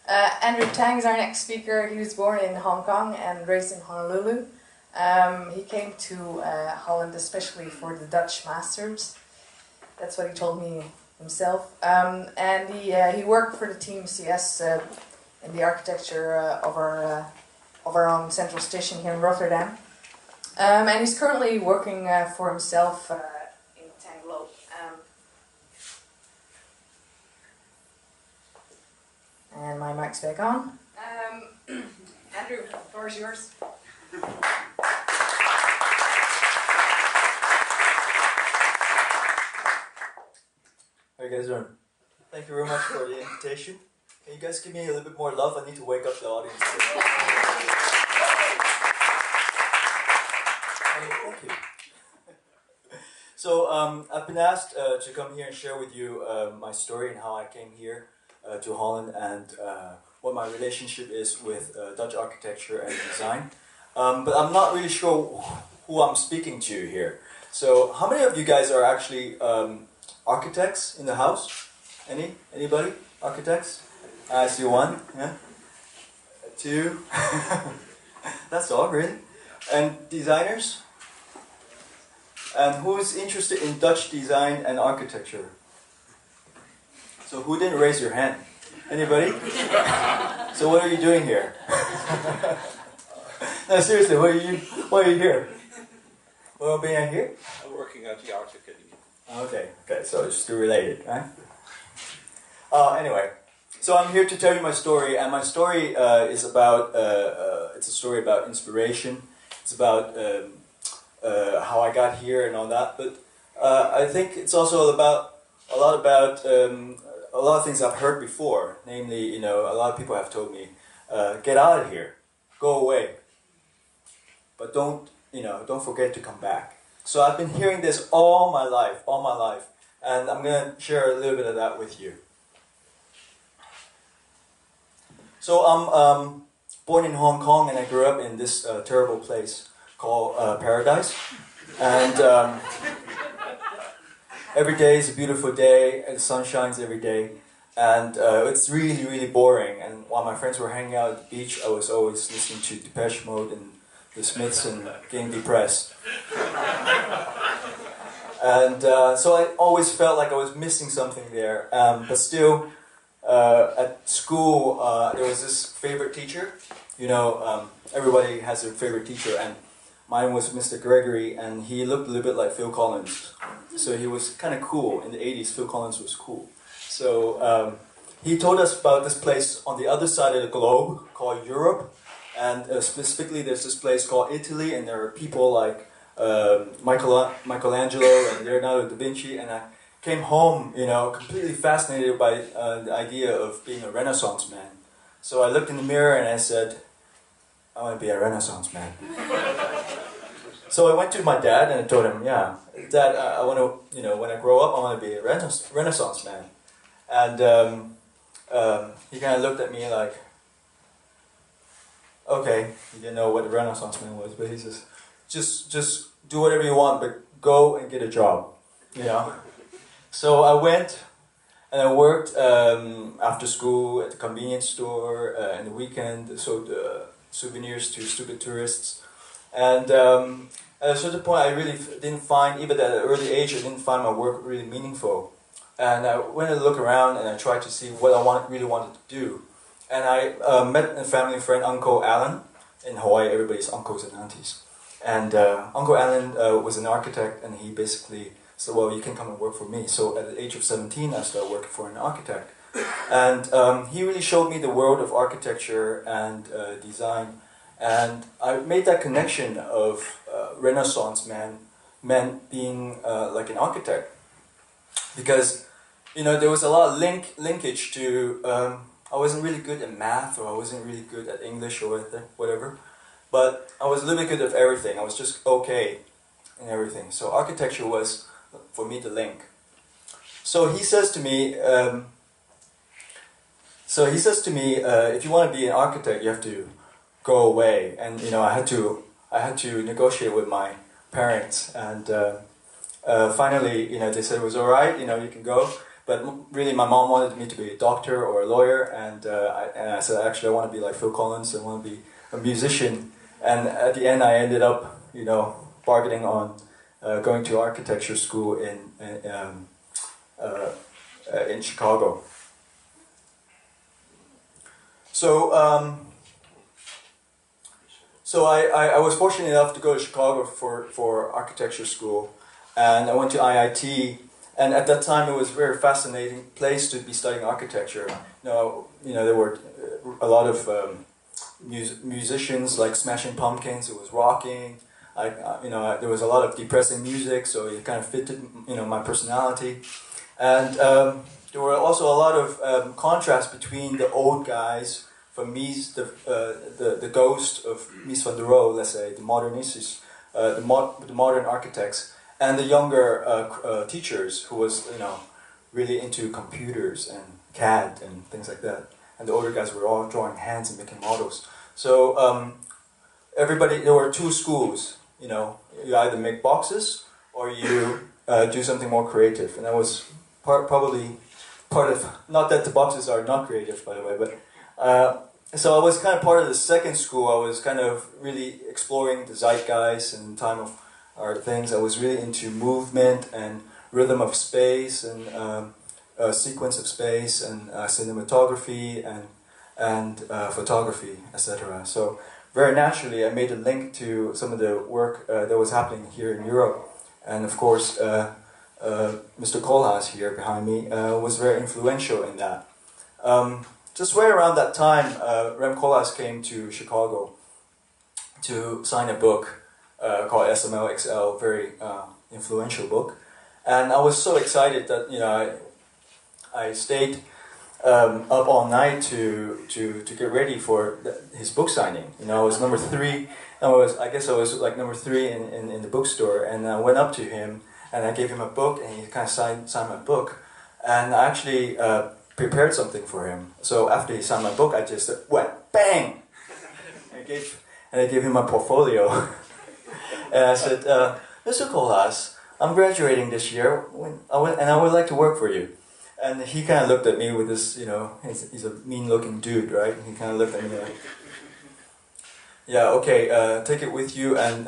Tang is our next speaker. He was born in Hong Kong and raised in Honolulu. He came to Holland especially for the Dutch Masters. That's what he told me himself. And he worked for the TeamCS in the architecture of our own central station here in Rotterdam. And he's currently working for himself in Tang. And my mic's back on. Andrew, the floor is yours. How you guys doing? Thank you very much for the invitation. Can you guys give me a little bit more love? I need to wake up the audience. Thank you. So I've been asked to come here and share with you my story and how I came here to Holland and what my relationship is with Dutch architecture and design. But I'm not really sure who I'm speaking to here. So how many of you guys are actually architects in the house? Anybody? Architects? I see one. Yeah. Two. That's all, really. And designers? And who's interested in Dutch design and architecture? So who didn't raise your hand? Anybody? So what are you doing here? No, seriously, why are you here? What are you here? I'm working at the Art Academy. Okay, so it's still related, right? Anyway, so I'm here to tell you my story, and my story is about, it's a story about inspiration. It's about how I got here and all that, but I think it's also about a lot of things I've heard before. Namely, a lot of people have told me, get out of here, go away, but don't forget to come back. So I've been hearing this all my life, and I'm gonna share a little bit of that with you. So I'm born in Hong Kong, and I grew up in this terrible place called Paradise, and every day is a beautiful day, and the sun shines every day, and it's really, really boring. And while my friends were hanging out at the beach, I was always listening to Depeche Mode and the Smiths and getting depressed. And so I always felt like I was missing something there, but still, at school, there was this favorite teacher. Everybody has their favorite teacher, and mine was Mr. Gregory, and he looked a little bit like Phil Collins. So he was kind of cool. In the 80s, Phil Collins was cool. So he told us about this place on the other side of the globe called Europe, and specifically there's this place called Italy, and there are people like Michelangelo and Leonardo da Vinci, and I came home, completely fascinated by the idea of being a Renaissance man. So I looked in the mirror and I said, I want to be a Renaissance man. So I went to my dad and I told him, yeah, Dad, I want to, when I grow up, I want to be a Renaissance man. And he kind of looked at me like, okay, he didn't know what a Renaissance man was, but he says, just do whatever you want, but go and get a job, So I went and I worked after school at the convenience store in the weekend, sold souvenirs to stupid tourists. And at a certain point, I really didn't find, even at an early age, I didn't find my work really meaningful. And I went and looked around and I tried to see what I really wanted to do. And I met a family friend, Uncle Alan. In Hawaii, everybody's uncles and aunties. And Uncle Alan was an architect, and he basically said, well, you can come and work for me. So at the age of 17, I started working for an architect. And he really showed me the world of architecture and design. And I made that connection of Renaissance men being like an architect. Because, there was a lot of linkage to, I wasn't really good at math, or I wasn't really good at English or whatever. But I was a little bit good at everything. I was just okay in everything. So architecture was, for me, the link. So he says to me, if you want to be an architect, you have to go away. And I had to negotiate with my parents. And finally, they said it was all right. You can go. But really, my mom wanted me to be a doctor or a lawyer, and I said, actually, I want to be like Phil Collins. I want to be a musician. And at the end, I ended up, you know, bargaining on going to architecture school in Chicago. So I was fortunate enough to go to Chicago for architecture school, and I went to IIT. And at that time, it was a very fascinating place to be studying architecture. You know, there were a lot of musicians like Smashing Pumpkins. It was rocking. You know, there was a lot of depressing music, so it kind of fitted, you know, my personality. And there were also a lot of contrast between the old guys from Mies, the ghost of Mies van der Rohe, let's say, the modernistes, the modern architects, and the younger teachers who was, you know, really into computers and CAD and things like that. And the older guys were all drawing hands and making models. So everybody, there were two schools, you know, you either make boxes or you do something more creative. And that was probably part of, not that the boxes are not creative, by the way, but so I was kind of part of the second school. I was kind of really exploring the zeitgeist and time of our things. I was really into movement and rhythm of space and sequence of space and cinematography and photography, etc. So very naturally, I made a link to some of the work that was happening here in Europe, and of course, Mr. Koolhaas here behind me was very influential in that. Just right around that time, Rem Koolhaas came to Chicago to sign a book called SML XL, very influential book, and I was so excited that, you know, I stayed up all night to get ready for his book signing. You know, I was number 3. I guess I was like number 3 in the bookstore, and I went up to him and I gave him a book, and he kind of signed my book, and I actually prepared something for him. So after he signed my book, I just went bang, and I gave him my portfolio. And I said, Mr. Koolhaas, I'm graduating this year, and I would like to work for you. And he kind of looked at me with this, you know, he's a mean-looking dude, right? He kind of looked at me like, yeah, okay, take it with you, and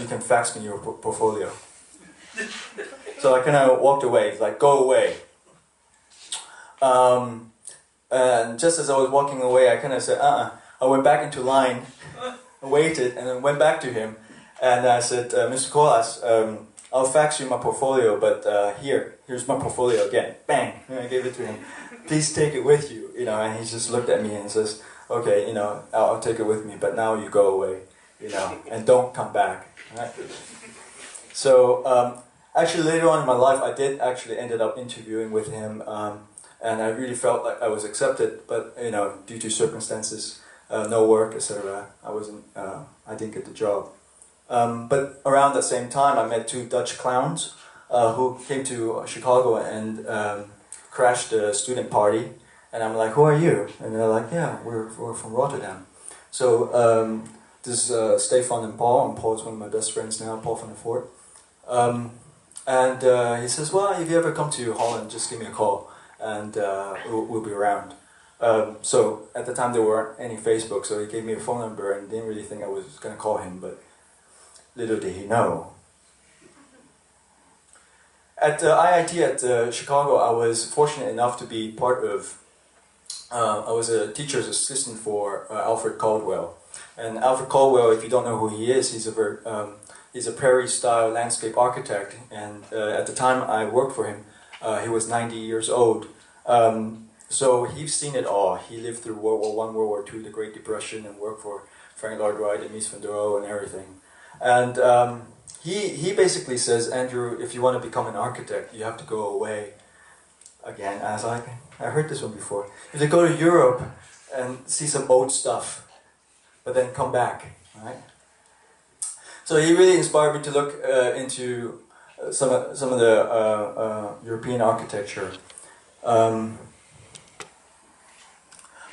you can fax me your portfolio. So I kind of walked away, like, go away. And just as I was walking away, I kind of said, I went back into line, waited, and then went back to him. And I said, Mr. Koolhaas, I'll fax you my portfolio, but here's my portfolio again. Bang! And I gave it to him. Please take it with you. You know, and he just looked at me and says, okay, you know, I'll take it with me, but now you go away, you know, and don't come back. Right? So, actually later on in my life, I did actually ended up interviewing with him, and I really felt like I was accepted, but, you know, due to circumstances, no work, etc., I didn't get the job. But around the same time, I met 2 Dutch clowns who came to Chicago and crashed a student party. And I'm like, who are you? And they're like, yeah, we're from Rotterdam. So this is Stefan and Paul's one of my best friends now, Paul van der Voort. And he says, well, if you ever come to Holland, just give me a call, and we'll be around. So at the time there weren't any Facebook, so he gave me a phone number, and didn't really think I was going to call him, but little did he know. At IIT at Chicago, I was fortunate enough to be part of, I was a teacher's assistant for Alfred Caldwell. And Alfred Caldwell, if you don't know who he is, he's a prairie-style landscape architect. And at the time I worked for him, he was 90 years old. So he's seen it all. He lived through World War I, World War II, the Great Depression, and worked for Frank Lloyd Wright and Mies van der Rohe and everything. And he basically says, Andrew, if you want to become an architect, you have to go away. Again, I was like, I heard this one before. You have to go to Europe and see some old stuff, but then come back, right? So he really inspired me to look into some of the European architecture. But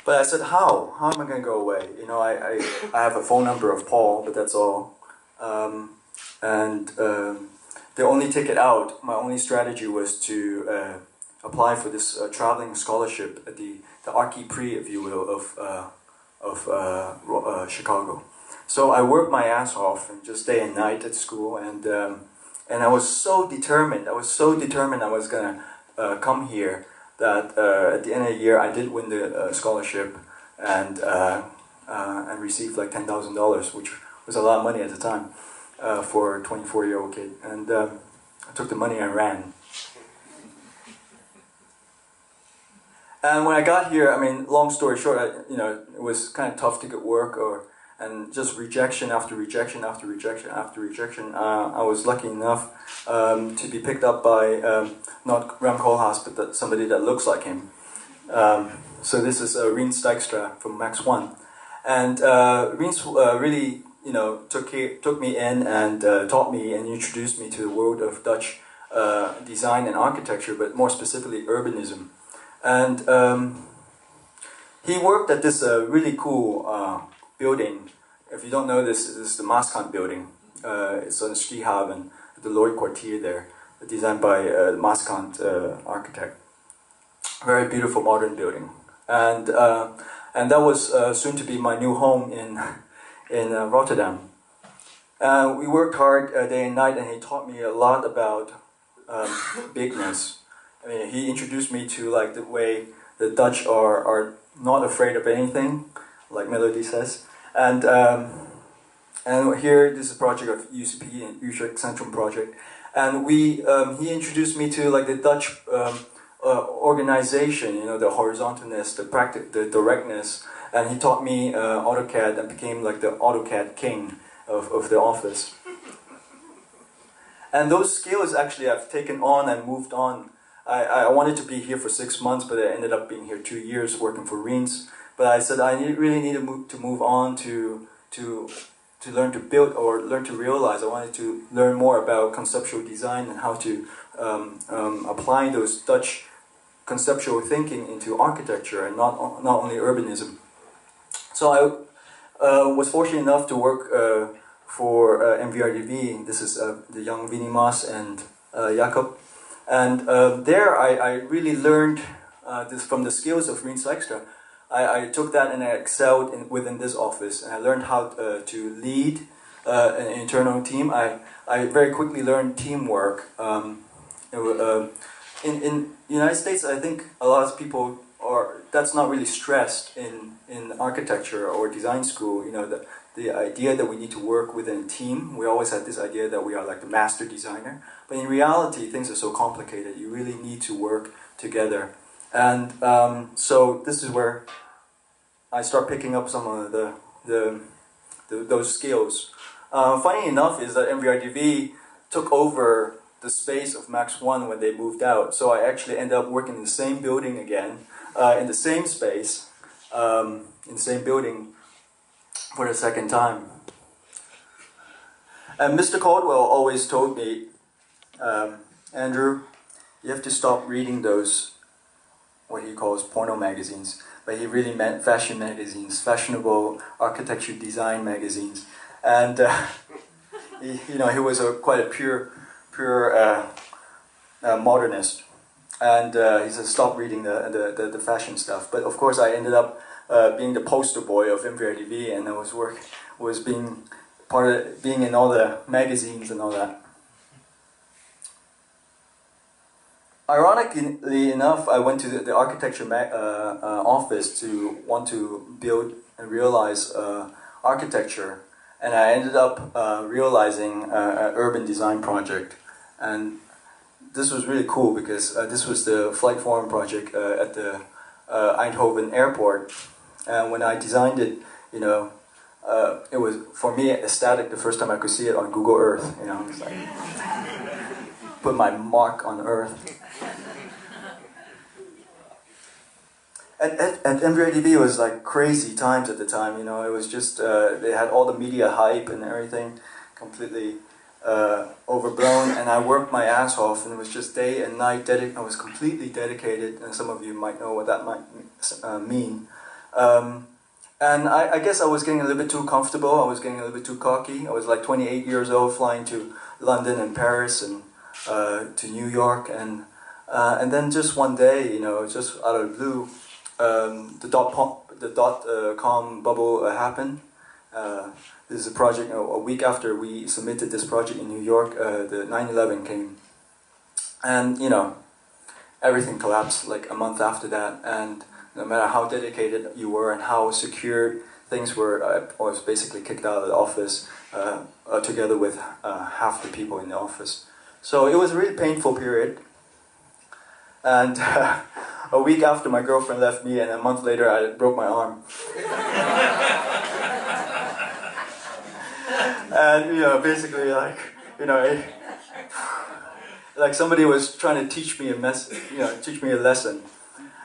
I said, how? How am I going to go away? You know, I have a phone number of Paul, but that's all. The only ticket out, my only strategy was to apply for this traveling scholarship at the Archie Prix, if you will, of Chicago. So I worked my ass off and just day and night at school, and I was so determined. I was gonna come here that at the end of the year I did win the scholarship and received like $10,000, which was a lot of money at the time for a 24-year-old kid. And I took the money and ran. And when I got here, I mean, long story short, it was kind of tough to get work, and just rejection after rejection after rejection after rejection. I was lucky enough to be picked up by not Rem Koolhaas, but somebody that looks like him. So this is Rients Dijkstra from Max 1, and Rients really, took me in and taught me and introduced me to the world of Dutch design and architecture, but more specifically urbanism. And he worked at this really cool building. If you don't know this is the Maas building. It's on Skihaven, the Lloyd Quartier there, designed by the Maas architect. Very beautiful modern building. And that was soon to be my new home in Rotterdam. We worked hard day and night, and he taught me a lot about bigness. I mean, he introduced me to like the way the Dutch are not afraid of anything, like Melody says. And here, this is a project of UCP and Utrecht Centrum project, and he introduced me to like the Dutch organization, the horizontalness, the directness, and he taught me AutoCAD and became like the AutoCAD king of the office. And those skills actually I've taken on and moved on. I wanted to be here for 6 months, but I ended up being here 2 years working for Rients. But I said I really need to move on to learn to build or learn to realize. I wanted to learn more about conceptual design and how to apply those Dutch conceptual thinking into architecture and not only urbanism. So I was fortunate enough to work for MVRDV. This is the young Winy, Maas and Jacob. And there I really learned this from the skills of Rients Dijkstra. I took that and I excelled within this office, and I learned how to lead an internal team. I very quickly learned teamwork. In the United States, I think a lot of people that's not really stressed in architecture or design school. The idea that we need to work within a team. We always had this idea that we are like the master designer, but in reality things are so complicated. You really need to work together. And so this is where I start picking up some of those skills. Funny enough is that MVRDV took over the space of Max 1 when they moved out. So I actually ended up working in the same building again, in the same space, in the same building for the second time. And Mr. Caldwell always told me, Andrew, you have to stop reading those, what he calls porno magazines, but he really meant fashion magazines, fashionable architecture design magazines. And he was quite a pure modernist, and he said stop reading the fashion stuff. But of course I ended up being the poster boy of MVRDV, and I was being in all the magazines and all that. Ironically enough, I went to the architecture office to want to build and realize architecture, and I ended up realizing an urban design project. And this was really cool because this was the flight forum project at the Eindhoven airport. And when I designed it, it was, for me, ecstatic the first time I could see it on Google Earth. It's like, put my mark on Earth. At MVRDV, it was like crazy times at the time. It was just, they had all the media hype and everything completely overblown, and I worked my ass off, and it was just day and night. I was completely dedicated, and some of you might know what that might mean. And I guess I was getting a little bit too comfortable. I was getting a little bit too cocky. I was like 28 years old, flying to London and Paris and to New York, and And then just one day, just out of the blue, the dot-com bubble happened. This is a project, a week after we submitted this project in New York, the 9/11 came. And, everything collapsed like a month after that. And no matter how dedicated you were and how secure things were, I was basically kicked out of the office together with half the people in the office. So it was a really painful period. And a week after my girlfriend left me, and a month later I broke my arm. And basically like somebody was trying to teach me a lesson,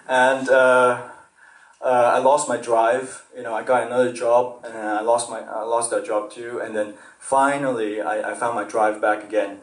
and I lost my drive. I got another job, and I lost that job too. And then finally, I found my drive back again.